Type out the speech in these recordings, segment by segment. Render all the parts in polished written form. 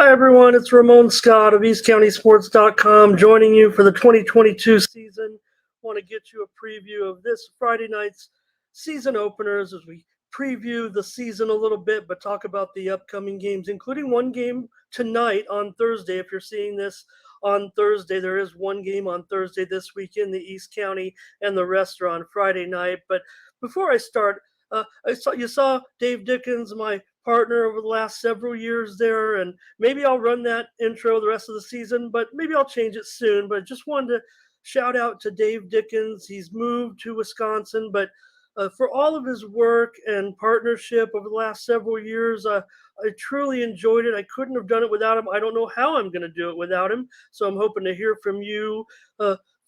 Hi, everyone. It's Ramon Scott of EastCountySports.com joining you for the 2022 season. Want to get you a preview of this Friday night's season openers as we preview the season a little bit, but talk about the upcoming games, including one game tonight on Thursday. If you're seeing this on Thursday, there is one game on Thursday this weekend, the East County, and the rest are on Friday night. But before I start, you saw Dave Dickens, my partner over the last several years there, and maybe I'll run that intro the rest of the season, but maybe I'll change it soon. But just wanted to shout out to Dave Dickens. He's moved to Wisconsin, but for all of his work and partnership over the last several years, I truly enjoyed it. I couldn't have done it without him. I don't know how I'm going to do it without him. So I'm hoping to hear from you,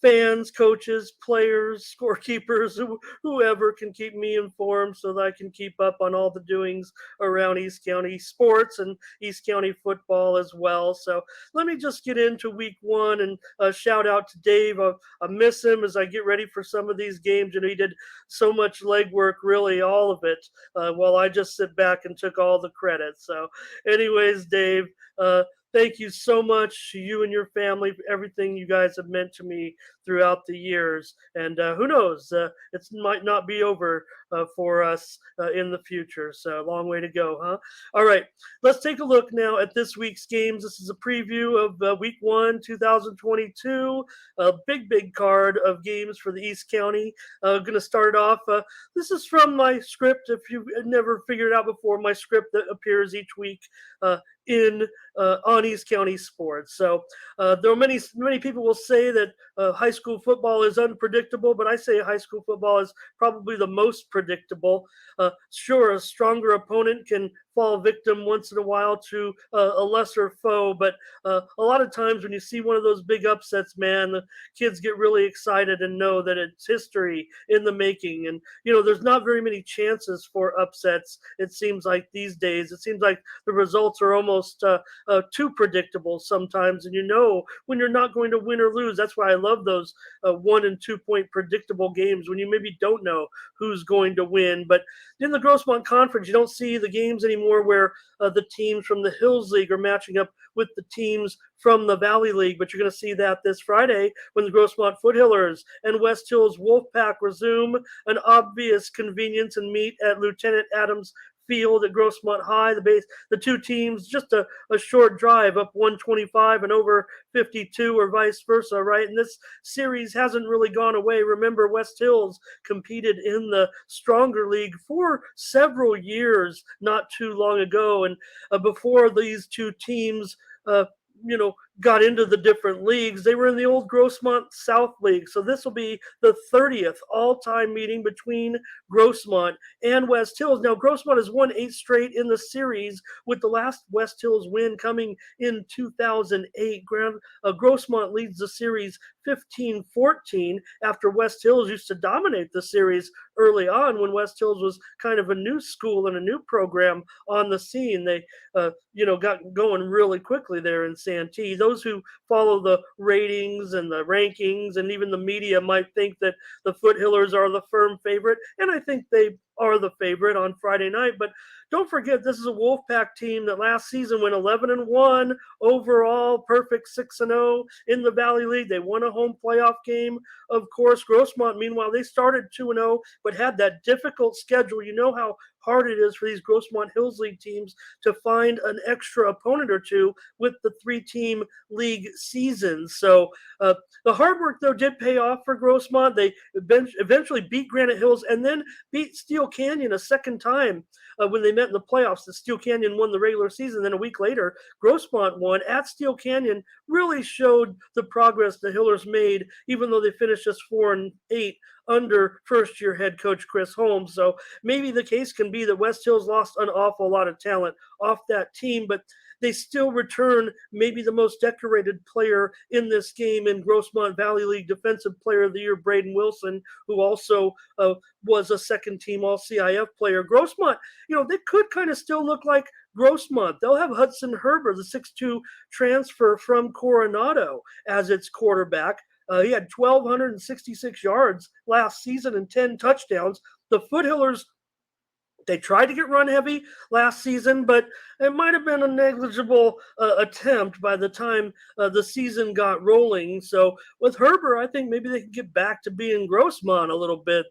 fans, coaches, players, scorekeepers, whoever can keep me informed so that I can keep up on all the doings around East County sports and East County football as well. So let me just get into week one and shout out to Dave. I miss him as I get ready for some of these games. He did so much legwork, really all of it, while I just sit back and took all the credit. So anyways, Dave, thank you so much to you and your family for everything you guys have meant to me throughout the years. And who knows, it might not be over for us in the future. So a long way to go, huh? All right, let's take a look now at this week's games. This is a preview of week one, 2022. A big card of games for the East County. Going to start off. This is from my script. If you've never figured out before, my script that appears each week in on East County sports. So there are many people will say that high school football is unpredictable, but I say high school football is probably the most predictable. Sure, a stronger opponent can fall victim once in a while to a lesser foe, but a lot of times when you see one of those big upsets, man, the kids get really excited and know that it's history in the making. And there's not very many chances for upsets, it seems like these days. It seems like the results are almost too predictable sometimes, and when you're not going to win or lose. That's why I love those 1 and 2 point predictable games when you maybe don't know who's going to win. But in the Grossmont Conference, you don't see the games anymore where the teams from the Hills League are matching up with the teams from the Valley League, but you're going to see that this Friday when the Grossmont Foothillers and West Hills Wolfpack resume an obvious convenience and meet at Lieutenant Adams Field at Grossmont High. The two teams just a short drive up 125 and over 52 or vice versa, right? And this series hasn't really gone away. Remember, West Hills competed in the stronger league for several years not too long ago, and before these two teams got into the different leagues, they were in the old Grossmont South League. So this will be the 30th all-time meeting between Grossmont and West Hills. Now, Grossmont has won 8 straight in the series, with the last West Hills win coming in 2008. Grossmont leads the series 15-14 after West Hills used to dominate the series early on when West Hills was kind of a new school and a new program on the scene. They got going really quickly there in Santee. Those who follow the ratings and the rankings and even the media might think that the Foothillers are the firm favorite, and I think they are the favorite on Friday night. But don't forget, this is a Wolfpack team that last season went 11-1 overall, perfect 6-0 in the Valley League. They won a home playoff game. Of course, Grossmont, meanwhile, they started 2-0, but had that difficult schedule. You know how hard it is for these Grossmont Hills League teams to find an extra opponent or two with the 3-team league seasons. So the hard work, though, did pay off for Grossmont. They eventually beat Granite Hills and then beat Steel Canyon a second time when they met in the playoffs. The Steel Canyon won the regular season. Then a week later, Grossmont won at Steel Canyon. Really showed the progress the Hillers made, even though they finished just 4-8 under first-year head coach Chris Holmes. So maybe the case can be that West Hills lost an awful lot of talent off that team, but they still return maybe the most decorated player in this game in Grossmont Valley League Defensive Player of the Year, Braden Wilson, who also was a second-team All-CIF player. Grossmont, they could kind of still look like Grossmont. They'll have Hudson Herber, the 6'2 transfer from Coronado, as its quarterback. He had 1,266 yards last season and 10 touchdowns. The Foothillers They tried to get run heavy last season, but it might have been a negligible attempt by the time the season got rolling. So with Herbert, I think maybe they can get back to being Grossman a little bit.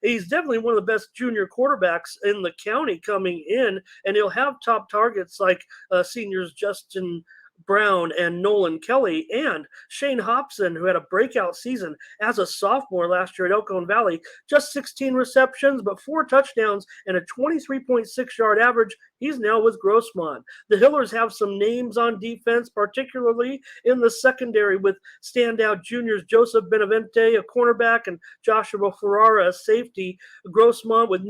He's definitely one of the best junior quarterbacks in the county coming in, and he'll have top targets like seniors Justin Brown and Nolan Kelly and Shane Hobson, who had a breakout season as a sophomore last year at Elkhorn Valley. Just 16 receptions, but 4 touchdowns and a 23.6-yard average. He's now with Grossman. The Hillers have some names on defense, particularly in the secondary with standout juniors Joseph Benavente, a cornerback, and Joshua Ferrara, a safety. Grossman with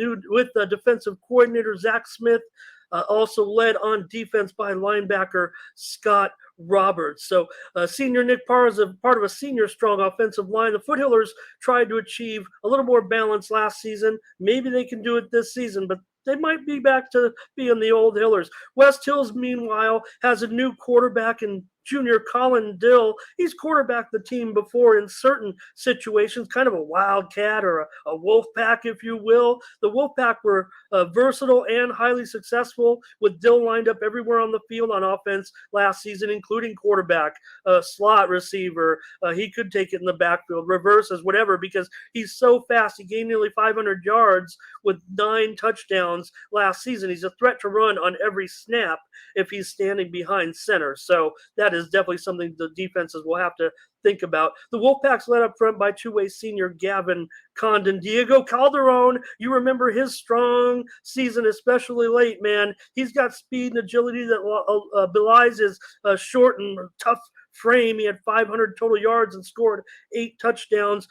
defensive coordinator Zach Smith, also led on defense by linebacker Scott Roberts. So senior Nick Parr is a part of a senior strong offensive line. The Foothillers tried to achieve a little more balance last season. Maybe they can do it this season, but they might be back to being the old Hillers. West Hills, meanwhile, has a new quarterback in junior Colin Dill. He's quarterbacked the team before in certain situations, kind of a wildcat or a wolf pack, if you will. The wolf pack were versatile and highly successful, with Dill lined up everywhere on the field on offense last season, including quarterback, slot receiver. He could take it in the backfield, reverses, whatever, because he's so fast. He gained nearly 500 yards with 9 touchdowns last season. He's a threat to run on every snap if he's standing behind center. So that is definitely something the defenses will have to think about. The Wolfpacks led up front by two-way senior Gavin Condon. Diego Calderon, you remember his strong season, especially late, man. He's got speed and agility that belies his short and tough frame. He had 500 total yards and scored 8 touchdowns.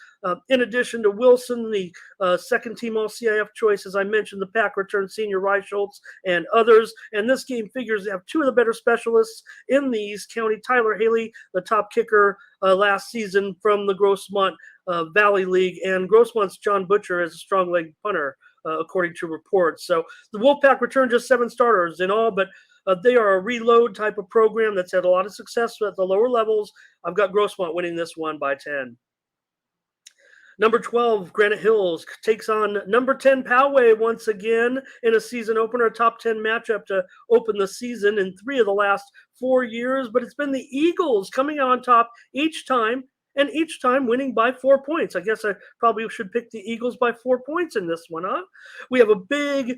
In addition to Wilson, the second-team All-CIF choice, as I mentioned, the Pack returned senior Rye Schultz and others. And this game figures to have 2 of the better specialists in the East County. Tyler Haley, the top kicker last season from the Grossmont Valley League, and Grossmont's John Butcher is a strong-legged punter, according to reports. So the Wolfpack returned just 7 starters in all, but they are a reload type of program that's had a lot of success at the lower levels. I've got Grossmont winning this one by 10. Number 12, Granite Hills takes on number 10, Poway, once again in a season opener, a top 10 matchup to open the season in 3 of the last 4 years. But it's been the Eagles coming out on top each time, and each time winning by 4 points. I guess I probably should pick the Eagles by 4 points in this one, huh? We have a big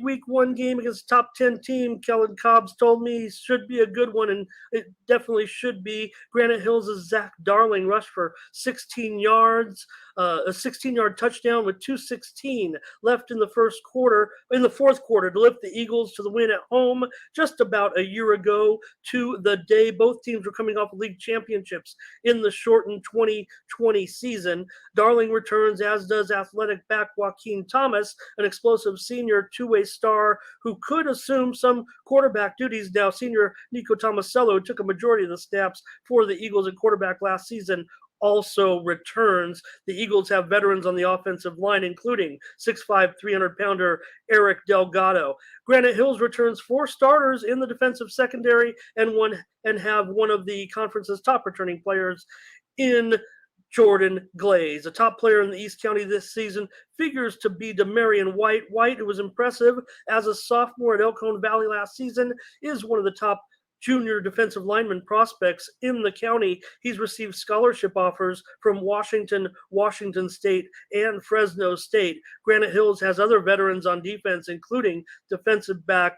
week 1 game against top 10 team. Kellen Cobbs told me should be a good one, and it definitely should be. Granite Hills' Zach Darling rushed for 16 yards, a 16-yard touchdown with 2:16 left in the fourth quarter to lift the Eagles to the win at home just about a year ago to the day. Both teams were coming off of league championships in the shortened 2020 season. Darling returns, as does athletic back Joaquin Thomas, an explosive senior 2-way star who could assume some quarterback duties now. Senior Nico Tomasello took a majority of the snaps for the Eagles at quarterback last season, also returns. The Eagles have veterans on the offensive line, including 6'5", 300-pounder Eric Delgado. Granite Hills returns 4 starters in the defensive secondary and have one of the conference's top returning players in Jordan Glaze. A top player in the East County this season figures to be Demarion White. White, who was impressive as a sophomore at Elkhorn Valley last season, is one of the top junior defensive lineman prospects in the county. He's received scholarship offers from Washington State, and Fresno State. Granite Hills has other veterans on defense, including defensive back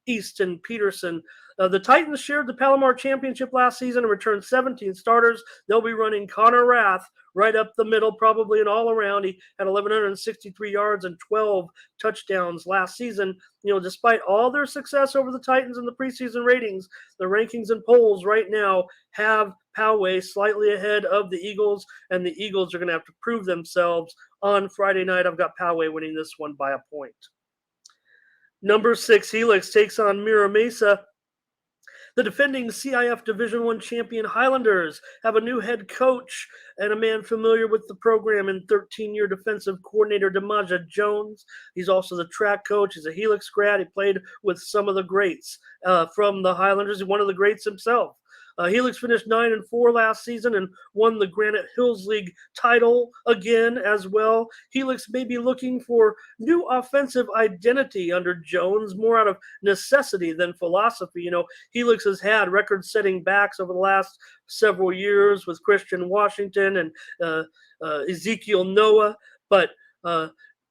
Easton Peterson. The Titans shared the Palomar Championship last season and returned 17 starters. They'll be running Connor Rath right up the middle, probably an all-around. He had 1,163 yards and 12 touchdowns last season. Despite all their success over the Titans in the preseason ratings, the rankings and polls right now have Poway slightly ahead of the Eagles, and the Eagles are going to have to prove themselves on Friday night. I've got Poway winning this one by a point. Number 6, Helix takes on Mira Mesa. The defending CIF Division I champion Highlanders have a new head coach and a man familiar with the program in 13-year defensive coordinator Demaja Jones. He's also the track coach. He's a Helix grad. He played with some of the greats from the Highlanders. He's one of the greats himself. Helix finished 9-4 last season and won the Granite Hills League title again as well. Helix may be looking for new offensive identity under Jones, more out of necessity than philosophy. Helix has had record-setting backs over the last several years with Christian Washington and Ezekiel Noah, but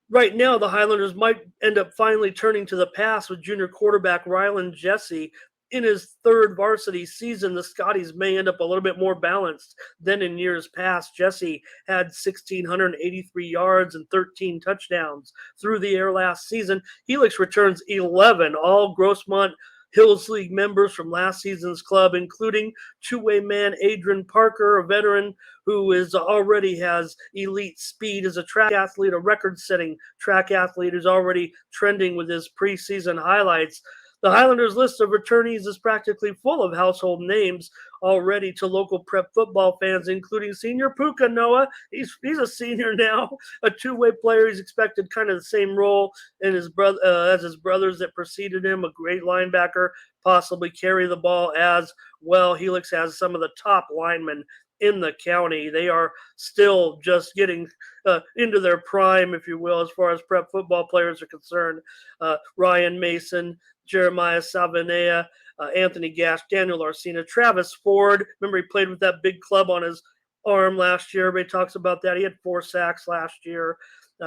right now, the Highlanders might end up finally turning to the pass with junior quarterback Rylan Jesse. In his third varsity season, the Scotties may end up a little bit more balanced than in years past. Jesse had 1,683 yards and 13 touchdowns through the air last season. Helix returns 11, all Grossmont Hills League members from last season's club, including two-way man Adrian Parker, a veteran who already has elite speed as a track athlete, a record-setting track athlete who's already trending with his preseason highlights. The Highlanders list of returnees is practically full of household names already to local prep football fans, including senior Puka Noah. He's a senior now, a two-way player. He's expected kind of the same role in his brother as his brothers that preceded him, a great linebacker, possibly carry the ball as well. Helix has some of the top linemen in the county. They are still just getting into their prime, if you will, as far as prep football players are concerned. Ryan Mason, Jeremiah Savanea, Anthony Gash, Daniel Arcina, Travis Ford. Remember, he played with that big club on his arm last year. Everybody talks about that. He had 4 sacks last year.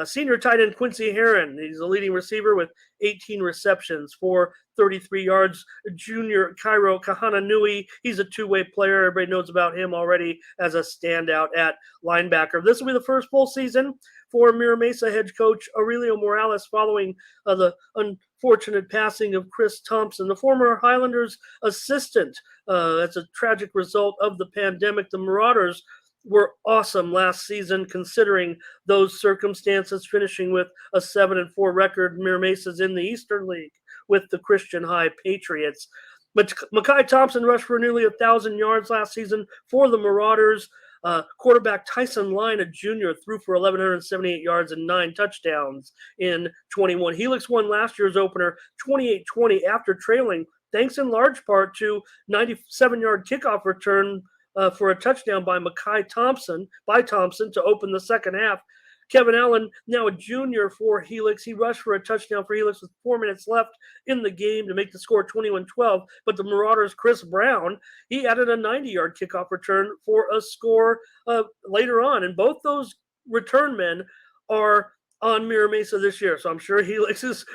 Senior tight end Quincy Heron. He's a leading receiver with 18 receptions for 33 yards. Junior Cairo Kahananui. He's a two-way player. Everybody knows about him already as a standout at linebacker. This will be the first full season for Mira Mesa head coach Aurelio Morales following the unfortunate passing of Chris Thompson, the former Highlanders assistant. That's a tragic result of the pandemic. The Marauders were awesome last season considering those circumstances, finishing with a 7-4 record. Mira Mesa's in the Eastern League with the Christian High Patriots. But Mekhi Thompson rushed for nearly 1,000 yards last season for the Marauders. Quarterback Tyson Line, a junior, threw for 1,178 yards and 9 touchdowns in 21. Helix won last year's opener 28-20 after trailing, thanks in large part to 97-yard kickoff return for a touchdown by Thompson to open the second half. Kevin Allen, now a junior for Helix, he rushed for a touchdown for Helix with 4 minutes left in the game to make the score 21-12. But the Marauders' Chris Brown, he added a 90-yard kickoff return for a score later on. And both those return men are on Mira Mesa this year. So I'm sure Helix is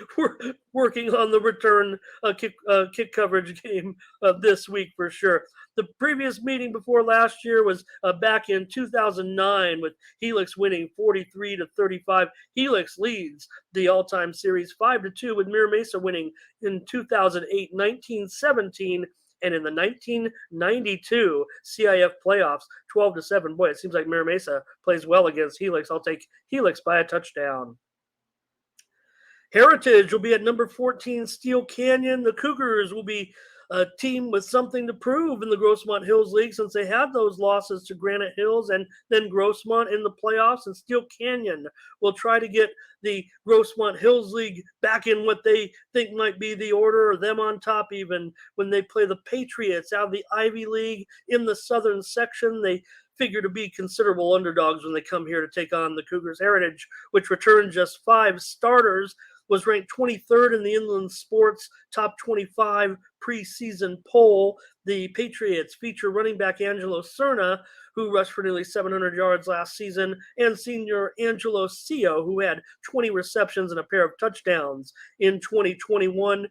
working on the return kick coverage game this week for sure. The previous meeting before last year was back in 2009 with Helix winning 43-35. Helix leads the all-time series 5-2 with Mira Mesa winning in 2008, 1917, and in the 1992 CIF playoffs, 12-7. Boy, it seems like Mira Mesa plays well against Helix. I'll take Helix by a touchdown. Heritage will be at number 14, Steel Canyon. The Cougars will be a team with something to prove in the Grossmont Hills League since they had those losses to Granite Hills and then Grossmont in the playoffs. And Steel Canyon will try to get the Grossmont Hills League back in what they think might be the order, or them on top even, when they play the Patriots out of the Ivy League in the southern section. They figure to be considerable underdogs when they come here to take on the Cougars. Heritage, which returned just 5 starters, was ranked 23rd in the Inland Sports Top 25 preseason poll. The Patriots feature running back Angelo Cerna, who rushed for nearly 700 yards last season, and senior Angelo Cio, who had 20 receptions and a pair of touchdowns in 2021.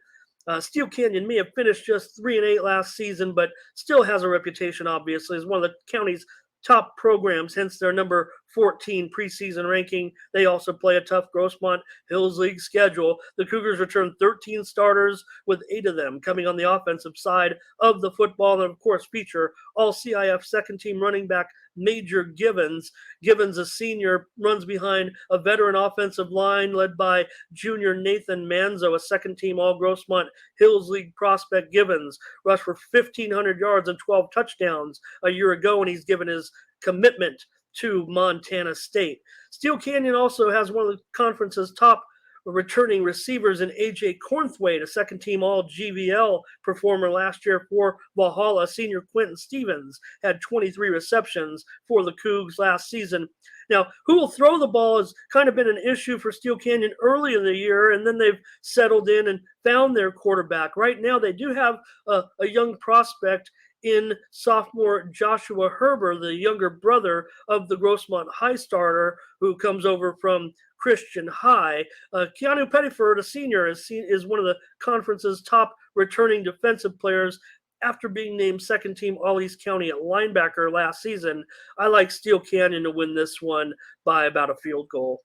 Steel Canyon may have finished just 3-8 last season, but still has a reputation, obviously, as one of the county's top programs, hence their number 14 preseason ranking. They also play a tough Grossmont Hills League schedule. The Cougars return 13 starters, with 8 of them coming on the offensive side of the football, and of course feature all CIF second-team running back Major Givens. Givens, a senior, runs behind a veteran offensive line led by junior Nathan Manzo, a second-team All-Grossmont Hills League prospect. Givens rushed for 1,500 yards and 12 touchdowns a year ago, and he's given his commitment to Montana State. Steel Canyon also has one of the conference's top returning receivers in A.J. Cornthwaite, a second-team All-GVL performer last year for Valhalla. Senior Quentin Stevens had 23 receptions for the Cougs last season. Now, who will throw the ball has kind of been an issue for Steel Canyon early in the year, and then they've settled in and found their quarterback. Right now, they do have a young prospect in sophomore Joshua Herber, the younger brother of the Grossmont High starter who comes over from Christian High. Keanu Pettiford, a senior, is one of the conference's top returning defensive players after being named second team All-East County at linebacker last season. I like Steel Canyon to win this one by about a field goal.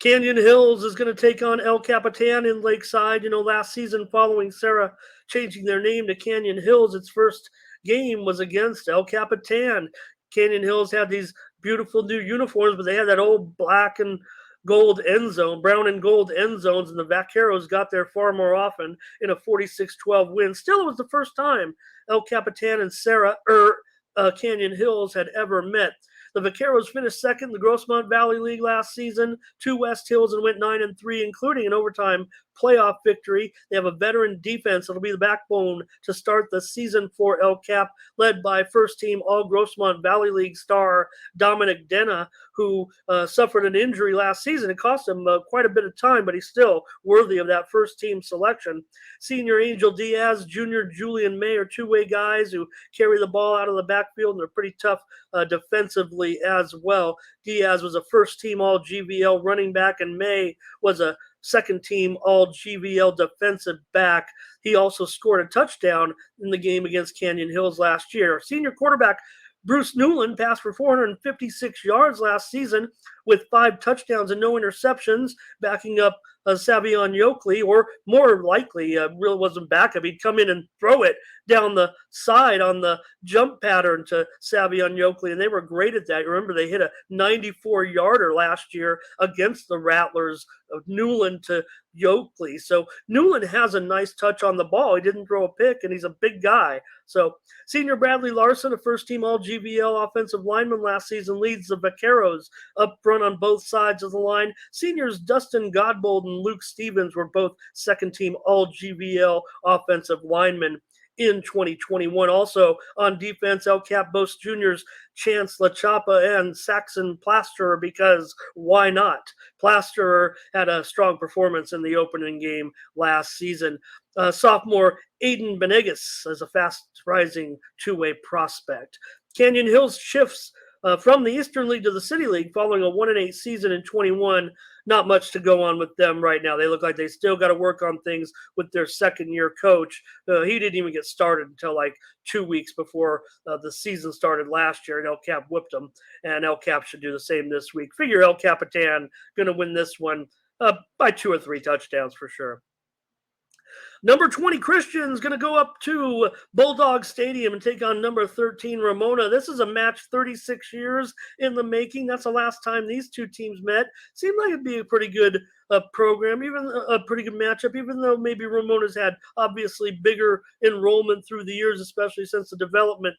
Canyon Hills is going to take on El Capitan in Lakeside. Last season, following Sarah changing their name to Canyon Hills, its first game was against El Capitan. Canyon Hills had these beautiful new uniforms, but they had that old black and gold end zone, brown and gold end zones, and the Vaqueros got there far more often in a 46-12 win. Still, it was the first time El Capitan and Canyon Hills had ever met. The Vaqueros finished second in the Grossmont Valley League last season to West Hills and went 9-3, including an overtime playoff victory. They have a veteran defense that'll be the backbone to start the season for El Cap, led by first-team All-Grossmont Valley League star Dominic Denna, who suffered an injury last season. It cost him quite a bit of time, but he's still worthy of that first-team selection. Senior Angel Diaz, junior Julian May are two-way guys who carry the ball out of the backfield, and they're pretty tough defensively as well. Diaz was a first-team All-GVL running back, and May was a second-team All-GVL defensive back. He also scored a touchdown in the game against Canyon Hills last year. Senior quarterback Bruce Newland passed for 456 yards last season with 5 touchdowns and no interceptions, backing up Savion Yokley, or more likely, really wasn't backup. He'd come in and throw it down the side on the jump pattern to Savion Yokley, and they were great at that. Remember, they hit a 94-yarder last year against the Rattlers of Newland to Yokley. So Newland has a nice touch on the ball. He didn't throw a pick, and he's a big guy. So senior Bradley Larson, a first-team All-GVL offensive lineman last season, leads the Vaqueros up front on both sides of the line. Seniors Dustin Godbold and Luke Stevens were both second-team All-GVL offensive linemen in 2021. Also on defense, El Cap boasts juniors Chance LaChapa and Saxon Plasterer, because why not? Plasterer had a strong performance in the opening game last season. Sophomore Aiden Benegas is a fast-rising two-way prospect. Canyon Hills shifts from the Eastern League to the City League following a 1-8 season in 21. Not much to go on with them right now. They look like they still got to work on things with their second-year coach. He didn't even get started until like 2 weeks before the season started last year, and El Cap whipped them. And El Cap should do the same this week. Figure El Capitan going to win this one by 2 or 3 touchdowns for sure. Number 20 Christian's going to go up to Bulldog Stadium and take on number 13 Ramona. This is a match 36 years in the making. That's the last time these two teams met. Seemed like it'd be a pretty good program, even a pretty good matchup, even though maybe Ramona's had obviously bigger enrollment through the years, especially since the development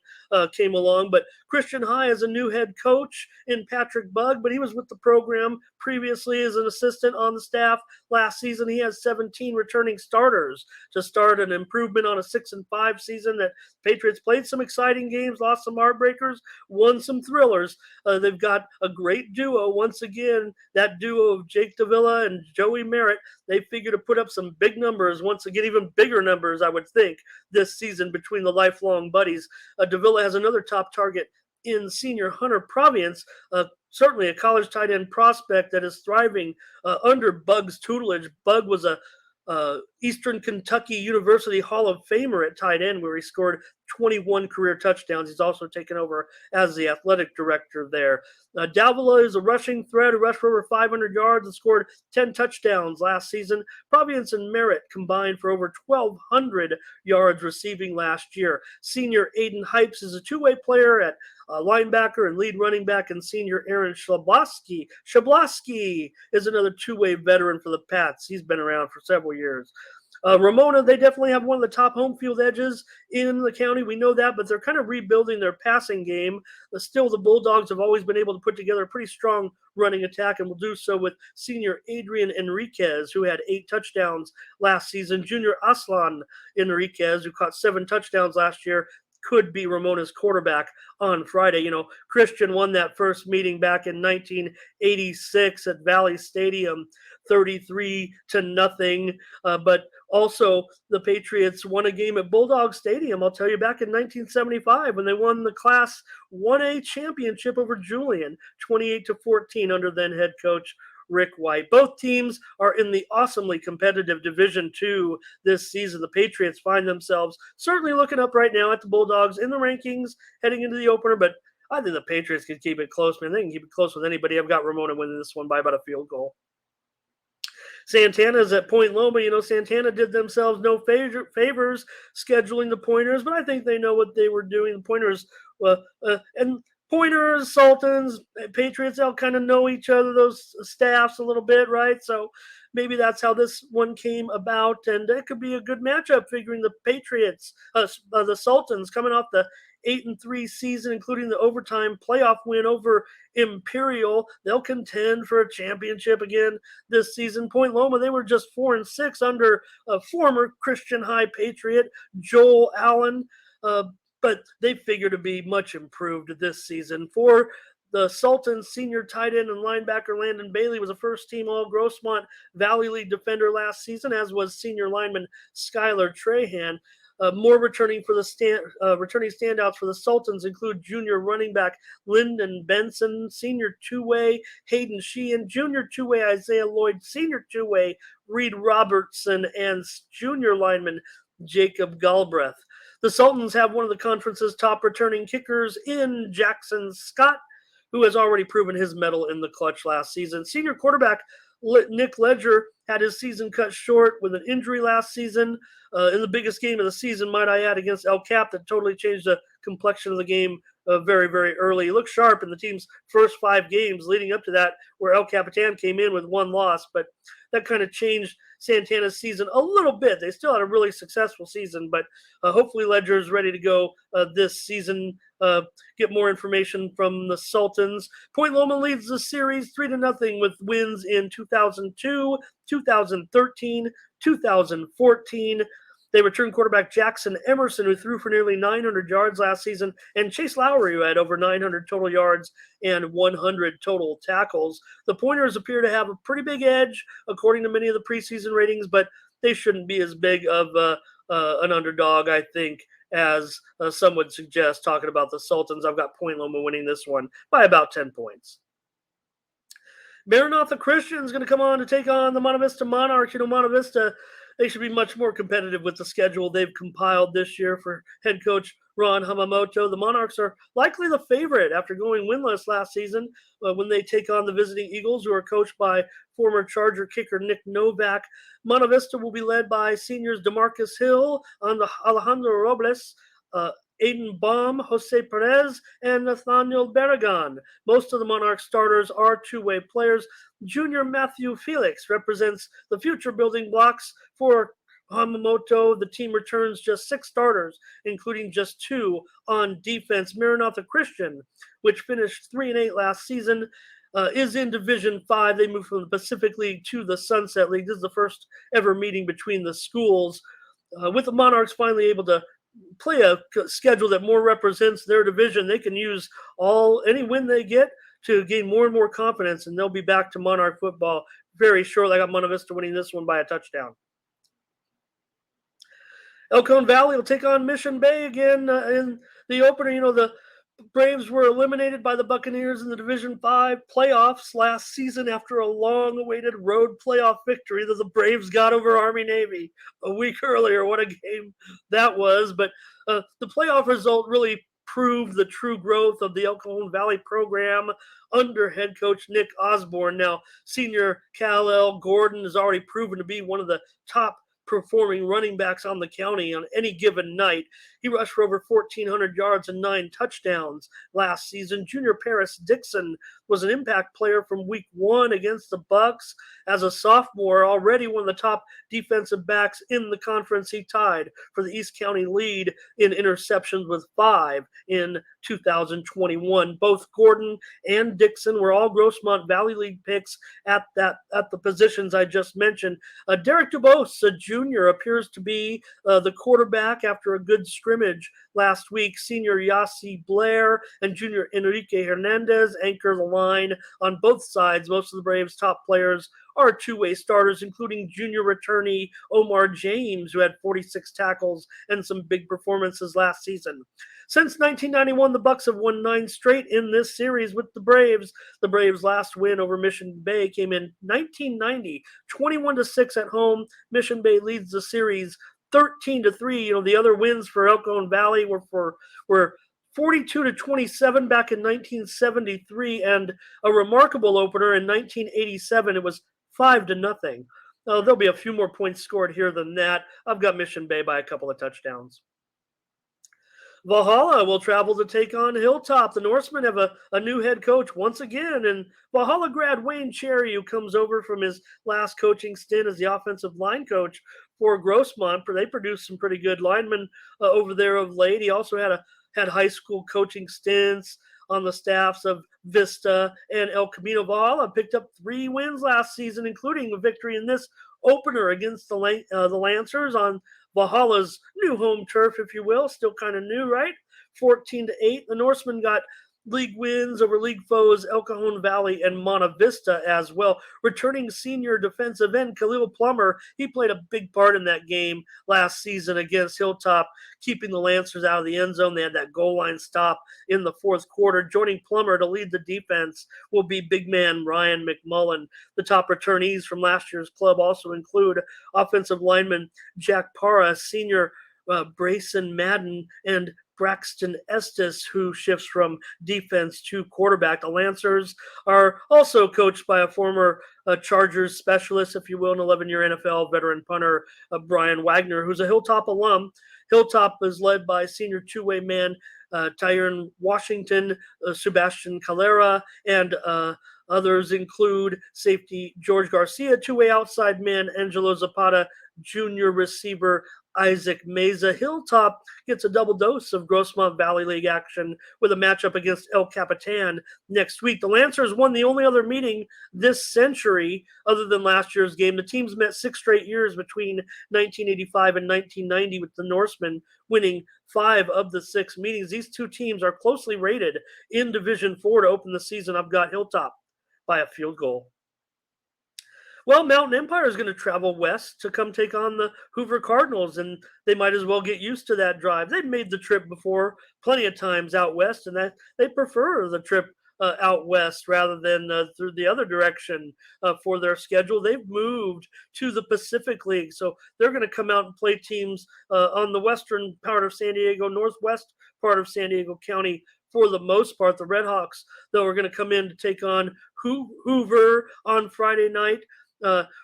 came along. But Christian High has a new head coach in Patrick Bugg, but he was with the program previously as an assistant on the staff. Last season, he has 17 returning starters to start an improvement on a 6-5 season that Patriots played some exciting games, lost some heartbreakers, won some thrillers. They've got a great duo. Once again, that duo of Jake Davila and Joey Merritt, they figure to put up some big numbers, once again, even bigger numbers, I would think, this season between the lifelong buddies. Davila has another top target in senior Hunter Provience, certainly a college tight end prospect that is thriving under Bugg's tutelage. Bugg was a Eastern Kentucky University Hall of Famer at tight end, where he scored 21 career touchdowns. He's also taken over as the athletic director there. Davila is a rushing threat who rushed for over 500 yards and scored 10 touchdowns last season. Providence and Merritt combined for over 1,200 yards receiving last year. Senior Aiden Hypes is a two-way player at linebacker and lead running back, and senior Aaron Shablaski. Shablaski is another two-way veteran for the Pats. He's been around for several years. Ramona, they definitely have one of the top home field edges in the county. We know that, but they're kind of rebuilding their passing game. Still, the Bulldogs have always been able to put together a pretty strong running attack, and will do so with senior Adrian Enriquez, who had 8 touchdowns last season. Junior Aslan Enriquez, who caught 7 touchdowns last year, could be Ramona's quarterback on Friday. You know, Christian won that first meeting back in 1986 at Valley Stadium, 33-0. But also, the Patriots won a game at Bulldog Stadium, I'll tell you, back in 1975 when they won the Class 1A championship over Julian, 28-14 under then head coach Rick White. Both teams are in the awesomely competitive Division II this season. The Patriots find themselves certainly looking up right now at the Bulldogs in the rankings heading into the opener, but I think the Patriots can keep it close, man. They can keep it close with anybody. I've got Ramona winning this one by about a field goal. Santana's at Point Loma. You know, Santana did themselves no favors scheduling the Pointers, but I think they know what they were doing. The Pointers, and Pointers, Sultans, Patriots, they'll kind of know each other, those staffs a little bit, right? So maybe that's how this one came about, and it could be a good matchup, figuring the Patriots, the Sultans, coming off the 8-3 season, including the overtime playoff win over Imperial. They'll contend for a championship again this season. Point Loma, they were just 4-6 under a former Christian High Patriot, Joel Allen, but they figure to be much improved this season. For the Sultans, senior tight end and linebacker Landon Bailey was a first-team All-Grossmont Valley League defender last season, as was senior lineman Skylar Trahan. More returning standouts for the Sultans include junior running back Lyndon Benson, senior two-way Hayden Sheehan, junior two-way Isaiah Lloyd, senior two-way Reed Robertson, and junior lineman Jacob Galbraith. The Sultans have one of the conference's top returning kickers in Jackson Scott, who has already proven his mettle in the clutch last season. Senior quarterback Nick Ledger had his season cut short with an injury last season in the biggest game of the season, might I add, against El Cap, that totally changed the complexion of the game very, very early. He looked sharp in the team's first 5 games leading up to that, where El Capitan came in with 1 loss, but that kind of changed Santana's season a little bit. They still had a really successful season, but hopefully Ledger is ready to go this season. Get more information from the Sultans. Point Loma leads the series 3-0 with wins in 2002, 2013, 2014. They return quarterback Jackson Emerson, who threw for nearly 900 yards last season, and Chase Lowry, who had over 900 total yards and 100 total tackles. The Pointers appear to have a pretty big edge, according to many of the preseason ratings, but they shouldn't be as big of an underdog, I think, as some would suggest. Talking about the Sultans, I've got Point Loma winning this one by about 10 points. Maranatha Christian is going to come on to take on the Monte Vista Monarchs. You know, Monte Vista, they should be much more competitive with the schedule they've compiled this year for head coach Ron Hamamoto. The Monarchs are likely the favorite after going winless last season when they take on the visiting Eagles, who are coached by former Charger kicker Nick Novak. Monte Vista will be led by seniors DeMarcus Hill, Alejandro Robles, Aiden Baum, Jose Perez, and Nathaniel Barragan. Most of the Monarchs starters are two-way players. Junior Matthew Felix represents the future building blocks for Hamamoto. The team returns just 6 starters, including just 2 on defense. Maranatha Christian, which finished 3-8 last season, is in Division 5. They moved from the Pacific League to the Sunset League. This is the first ever meeting between the schools. With the Monarchs finally able to play a schedule that more represents their division, they can use any win they get to gain more and more confidence, and they'll be back to Monarch football very shortly. I got Monte Vista winning this one by a touchdown. Elkhorn Valley will take on Mission Bay again in the opener. You know, the Braves were eliminated by the Buccaneers in the Division 5 playoffs last season after a long-awaited road playoff victory that the Braves got over Army-Navy a week earlier. What a game that was. But the playoff result really proved the true growth of the Elkhorn Valley program under head coach Nick Osborne. Now, senior Kal-El Gordon has already proven to be one of the top performing running backs on the county on any given night. He rushed for over 1,400 yards and 9 touchdowns last season. Junior Paris Dixon was an impact player from week 1 against the Bucks. As a sophomore, already one of the top defensive backs in the conference. He tied for the East County lead in interceptions with 5 in 2021. Both Gordon and Dixon were all Grossmont Valley League picks at the positions I just mentioned. Derek Dubose, a junior, appears to be the quarterback after a good scrimmage last week. Senior Yossi Blair and junior Enrique Hernandez anchor the line on both sides. Most of the Braves' top players are two-way starters, including junior returnee Omar James, who had 46 tackles and some big performances last season. Since 1991, the Bucks have won 9 straight in this series with the Braves. The Braves' last win over Mission Bay came in 1990, 21-6 at home. Mission Bay leads the series 13-3. The other wins for El Cajon Valley were 42-27 back in 1973, and a remarkable opener in 1987. It was 5-0. There'll be a few more points scored here than that. I've got Mission Bay by a couple of touchdowns. Valhalla will travel to take on Hilltop. The Norsemen have a new head coach once again, and Valhalla grad Wayne Cherry, who comes over from his last coaching stint as the offensive line coach for Grossmont. They produced some pretty good linemen over there of late. He also had high school coaching stints on the staffs of Vista and El Camino. Valhalla picked up 3 wins last season, including a victory in this opener against the Lancers on Valhalla's new home turf, if you will. Still kind of new, right? 14-8. The Norsemen got league wins over league foes El Cajon Valley and Monta Vista as well. Returning senior defensive end Khalil Plummer, he played a big part in that game last season against Hilltop, keeping the Lancers out of the end zone. They had that goal line stop in the 4th quarter. Joining Plummer to lead the defense will be big man Ryan McMullen. The top returnees from last year's club also include offensive lineman Jack Parra, senior Brayson Madden, and Braxton Estes, who shifts from defense to quarterback. The Lancers are also coached by a former Chargers specialist, if you will, an 11-year NFL veteran punter, Brian Wagner, who's a Hilltop alum. Hilltop is led by senior two-way man Tyron Washington, Sebastian Calera, and others include safety George Garcia, two-way outside man Angelo Zapata, junior receiver Isaac Mesa. Hilltop gets a double dose of Grossmont Valley League action with a matchup against El Capitan next week. The Lancers won the only other meeting this century other than last year's game. The teams met 6 straight years between 1985 and 1990, with the Norsemen winning 5 of the 6 meetings. These two teams are closely rated in Division 4 to open the season. I've got Hilltop by a field goal. Well, Mountain Empire is going to travel west to come take on the Hoover Cardinals, and they might as well get used to that drive. They've made the trip before plenty of times out west, and that they prefer the trip out west rather than through the other direction for their schedule. They've moved to the Pacific League, so they're going to come out and play teams on the western part of San Diego, northwest part of San Diego County. For the most part, the Redhawks, though, are going to come in to take on Hoover on Friday night.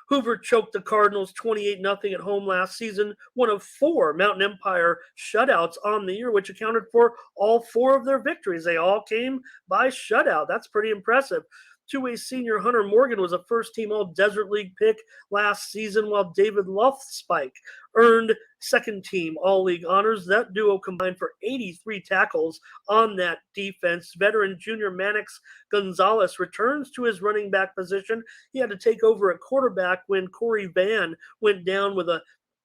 Hoover choked the Cardinals 28-0 at home last season, one of 4 Mountain Empire shutouts on the year, which accounted for all 4 of their victories. They all came by shutout. That's pretty impressive. Two-way senior Hunter Morgan was a first-team All-Desert League pick last season, while David Lothspike earned second-team All-League honors. That duo combined for 83 tackles on that defense. Veteran junior Mannix Gonzalez returns to his running back position. He had to take over at quarterback when Corey Van went down with a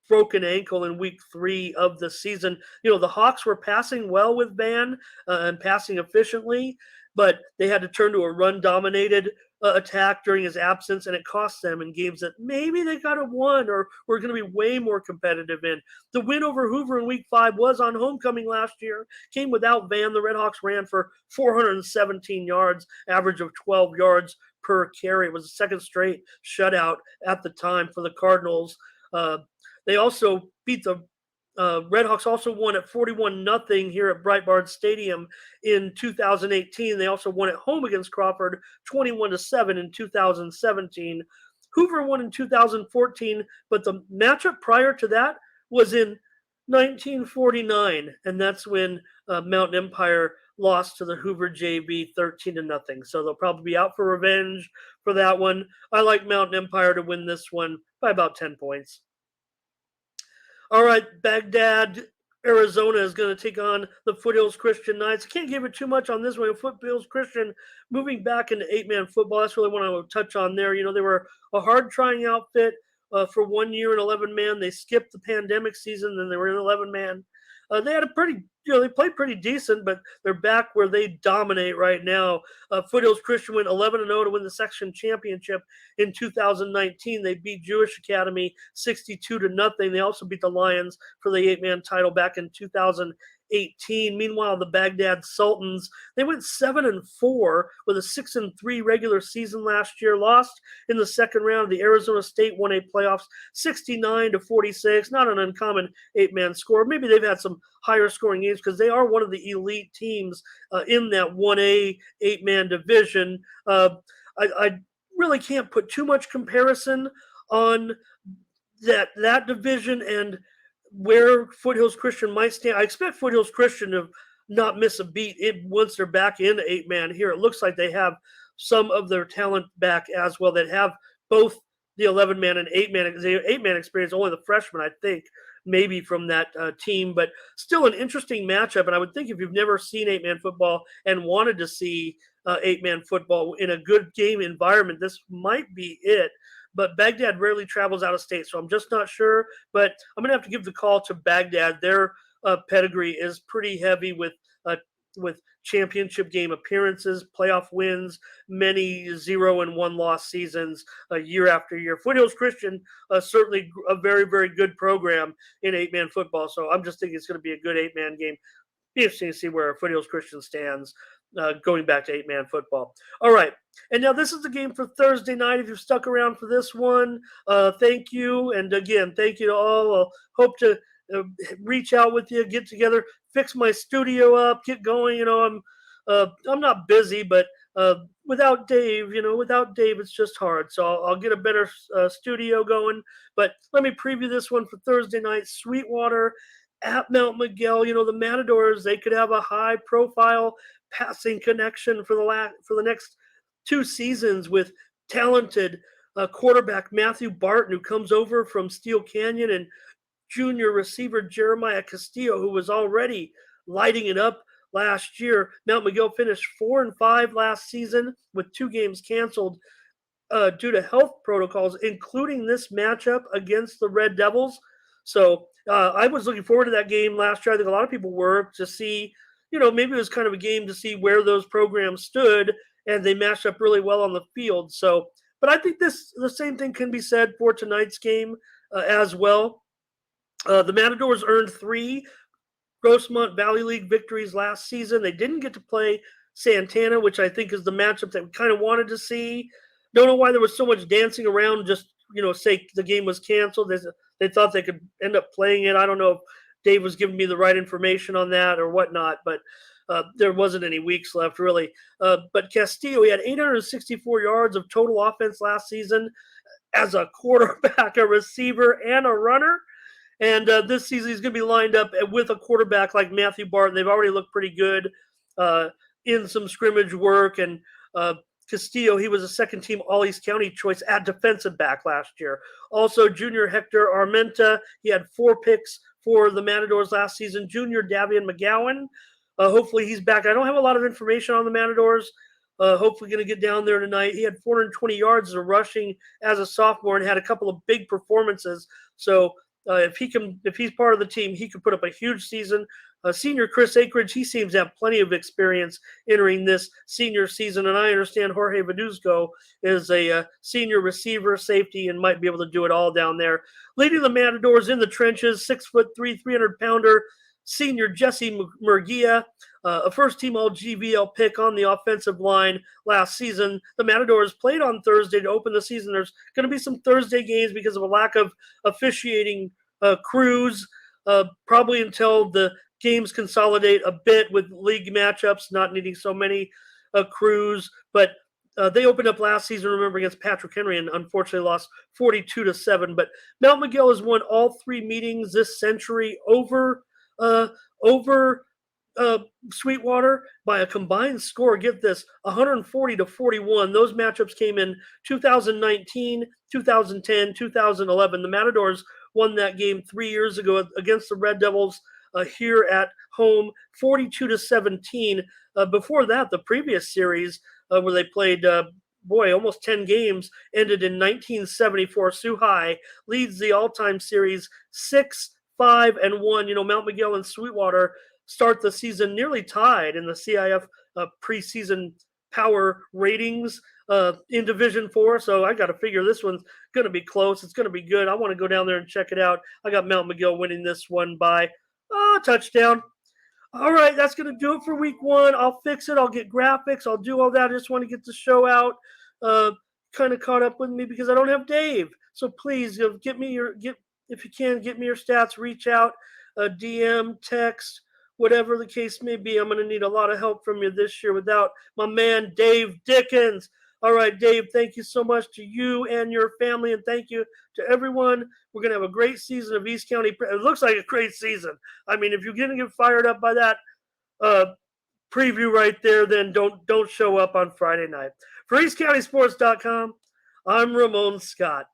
broken ankle in week 3 of the season. The Hawks were passing well with Van and passing efficiently, but they had to turn to a run-dominated attack during his absence, and it cost them in games that maybe they could have won or were going to be way more competitive in. The win over Hoover in Week 5 was on homecoming last year, came without Van. The Redhawks ran for 417 yards, average of 12 yards per carry. It was the second straight shutout at the time for the Cardinals. They also beat the Redhawks also won at 41-0 here at Breitbart Stadium in 2018. They also won at home against Crawford 21-7 in 2017. Hoover won in 2014, but the matchup prior to that was in 1949, and that's when Mountain Empire lost to the Hoover JV 13-0. So they'll probably be out for revenge for that one. I like Mountain Empire to win this one by about 10 points. All right, Baghdad, Arizona is going to take on the Foothills Christian Knights. I can't give it too much on this one. Foothills Christian moving back into 8-man football. That's really what I want to touch on there. They were a hard-trying outfit for 1 year in 11-man. They skipped the pandemic season, then they were in 11-man. They had a pretty, they played pretty decent, but they're back where they dominate right now. Foothills Christian went 11-0 to win the section championship in 2019. They beat Jewish Academy 62-0. They also beat the Lions for the 8-man title back in 2018. Meanwhile, the Baghdad Sultans, they went 7-4 with a 6-3 regular season last year. Lost in the second round of the Arizona State 1A playoffs, 69-46. Not an uncommon 8-man score. Maybe they've had some higher scoring games because they are one of the elite teams in that 1A 8-man division. I really can't put too much comparison on that division and where Foothills Christian might stand. I expect Foothills Christian to not miss a beat once they're back in 8-man here. It looks like they have some of their talent back as well that have both the 11-man and 8-man. The 8-man experience, only the freshmen, I think, maybe from that team, but still an interesting matchup. And I would think if you've never seen 8-man football and wanted to see 8-man football in a good game environment, this might be it. But Baghdad rarely travels out of state, so I'm just not sure. But I'm going to have to give the call to Baghdad. Their pedigree is pretty heavy with championship game appearances, playoff wins, many 0-1 loss seasons year after year. Foothills Christian, certainly a very, very good program in 8-man football. So I'm just thinking it's going to be a good 8-man game. Be interesting to see where Foothills Christian stands going back to 8-man football. All right. And now this is the game for Thursday night. If you've stuck around for this one, thank you. And again, thank you to all. I'll hope to reach out with you, get together, fix my studio up, get going. I'm not busy, but without Dave, it's just hard. So I'll get a better studio going. But let me preview this one for Thursday night. Sweetwater at Mount Mcgill. The Matadors, they could have a high-profile passing connection for the next 2 seasons with talented quarterback Matthew Barton, who comes over from Steel Canyon, and junior receiver Jeremiah Castillo, who was already lighting it up last year. Mount Mcgill finished 4-5 last season with 2 games canceled due to health protocols, including this matchup against the Red Devils. So I was looking forward to that game last year. I think a lot of people were, to see, maybe it was kind of a game to see where those programs stood, and they matched up really well on the field. So, but I think the same thing can be said for tonight's game as well. The Matadors earned 3 Grossmont Valley League victories last season. They didn't get to play Santana, which I think is the matchup that we kind of wanted to see. Don't know why there was so much dancing around, just, say the game was canceled. They thought they could end up playing it. I don't know if Dave was giving me the right information on that or whatnot, but there wasn't any weeks left, really. But Castillo, he had 864 yards of total offense last season as a quarterback, a receiver, and a runner. And this season, he's going to be lined up with a quarterback like Matthew Barton. They've already looked pretty good in some scrimmage work. And Castillo, he was a second-team All-East County choice at defensive back last year. Also, junior Hector Armenta, he had 4 picks for the Matadors last season. Junior Davian McGowan, hopefully he's back. I don't have a lot of information on the Matadors. Hopefully going to get down there tonight. He had 420 yards of rushing as a sophomore and had a couple of big performances. So if he's part of the team, he could put up a huge season. Senior Chris Akridge, he seems to have plenty of experience entering this senior season, and I understand Jorge Verduzco is a senior receiver, safety, and might be able to do it all down there. Leading the Matadors in the trenches, 6'3", 300-pounder senior Jesse Murguia, a first-team All-GVL pick on the offensive line last season. The Matadors played on Thursday to open the season. There's going to be some Thursday games because of a lack of officiating crews, probably until the games consolidate a bit with league matchups, not needing so many crews. But They opened up last season, remember, against Patrick Henry, and unfortunately lost 42-7. But Mount Mcgill has won all 3 meetings this century over uh, over Sweetwater by a combined score. Get this, 140-41. Those matchups came in 2019, 2010, 2011. The Matadors won that game 3 years ago against the Red Devils here at home, 42-17. Before that, the previous series where they played, almost 10 games, ended in 1974. Sioux High leads the all-time series 6-5-1. Mount Mcgill and Sweetwater start the season nearly tied in the CIF preseason power ratings in Division 4. So I got to figure this one's going to be close. It's going to be good. I want to go down there and check it out. I got Mount Mcgill winning this one by a touchdown. All right, that's going to do it for week 1. I'll fix it. I'll get graphics. I'll do all that. I just want to get the show out. Kind of caught up with me because I don't have Dave. So please if you can, get me your stats. Reach out, DM, text, whatever the case may be. I'm going to need a lot of help from you this year without my man, Dave Dickens. All right, Dave, thank you so much to you and your family, and thank you to everyone. We're going to have a great season of East County. It looks like a great season. I mean, if you're going to get fired up by that preview right there, then don't show up on Friday night. For EastCountySports.com, I'm Ramon Scott.